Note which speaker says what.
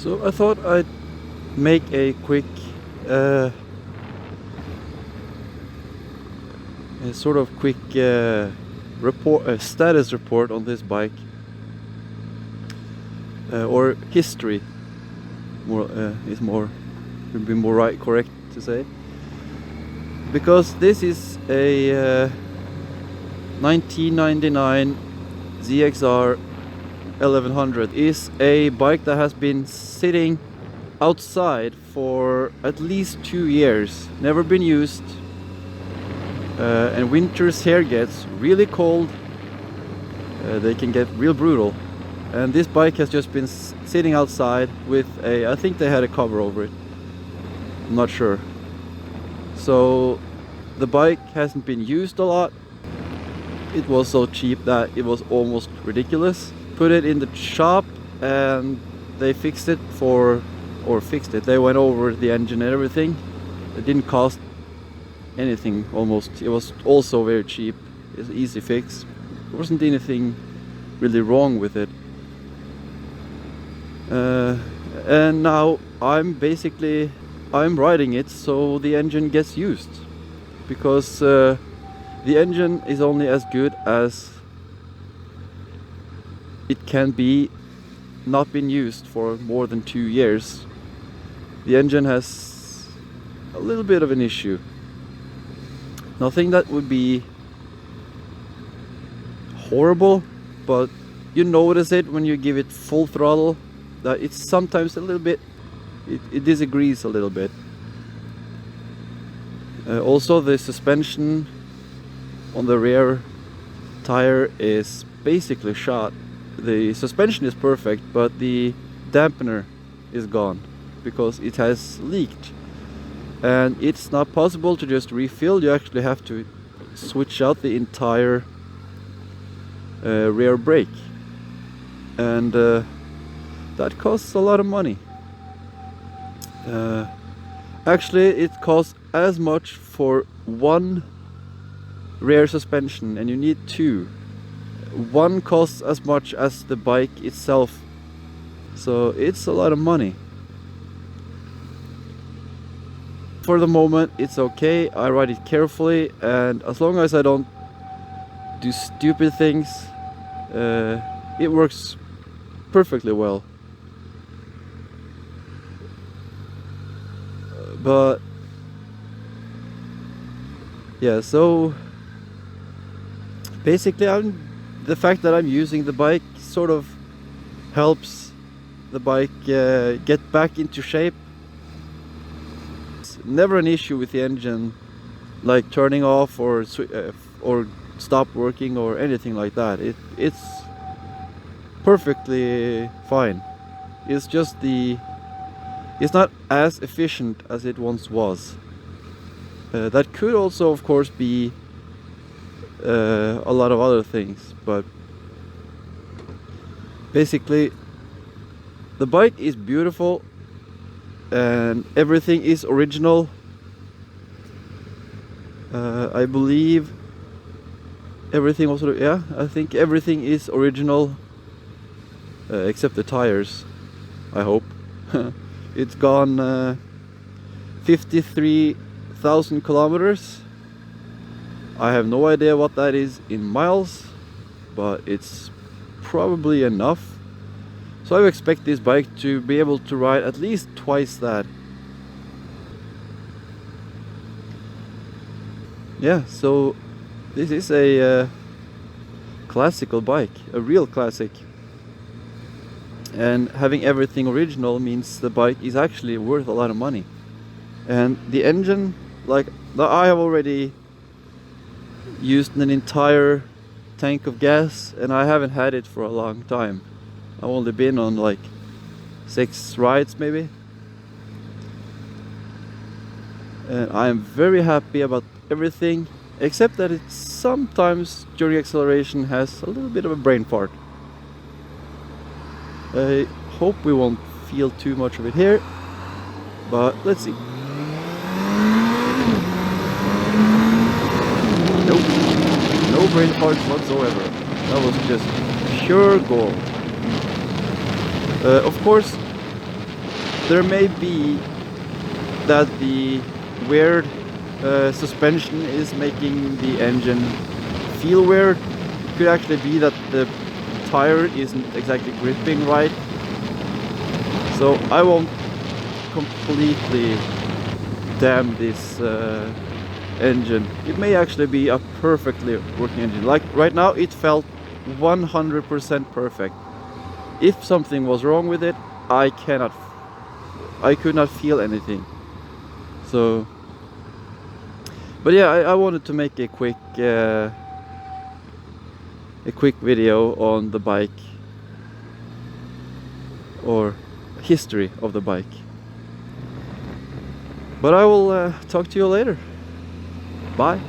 Speaker 1: So I thought I'd make a quick status report on this bike, or history. Would be more correct to say, because this is a 1999 ZXR 1100. Is a bike that has been sitting outside for at least 2 years, never been used, and winters here gets really cold. They can get real brutal, and this bike has just been sitting outside with I think they had a cover over it, I'm not sure. So the bike hasn't been used a lot. It was so cheap that it was almost ridiculous. Put it in the shop and they fixed it they went over the engine and everything. It didn't cost anything almost. It was also very cheap. It's an easy fix. There wasn't anything really wrong with it. And now I'm riding it so the engine gets used, because the engine is only as good as it can be, not been used for more than 2 years. The engine has a little bit of an issue. Nothing that would be horrible, but you notice it when you give it full throttle, that it's sometimes a little bit, it disagrees a little bit. Also the suspension on the rear tire is basically shot. The suspension is perfect, but the dampener is gone because it has leaked, and it's not possible to just refill. You actually have to switch out the entire rear brake, and that costs a lot of money. Actually, it costs as much for one rear suspension, and you need two. One costs as much as the bike itself, so it's a lot of money. For the moment it's okay. I ride it carefully, and as long as I don't do stupid things, it works perfectly well. But yeah, so basically the fact that I'm using the bike sort of helps the bike get back into shape. It's never an issue with the engine, like turning off or stop working or anything like that. It's perfectly fine. It's just it's not as efficient as it once was. That could also, of course, be a lot of other things, but basically the bike is beautiful and everything is original. I believe everything also, yeah, I think everything is original, except the tires, I hope. It's gone 53,000 kilometers. I have no idea what that is in miles, but it's probably enough. So I expect this bike to be able to ride at least twice that. Yeah, so this is a classical bike, a real classic. And having everything original means the bike is actually worth a lot of money. And the engine, like, I have already used an entire tank of gas, and I haven't had it for a long time. I've only been on like 6 rides maybe, and I'm very happy about everything, except that it sometimes during acceleration has a little bit of a brain fart. I hope we won't feel too much of it here, but let's see. Nope, no brain farts whatsoever. That was just pure gold. Of course, There may be that the weird suspension is making the engine feel weird. It could actually be that the tire isn't exactly gripping right. So I won't completely damn this engine. It may actually be a perfectly working engine. Like right now it felt 100% perfect. If something was wrong with it, I could not feel anything. So, but yeah, I wanted to make a quick video on the bike, or history of the bike. But I will talk to you later. Bye.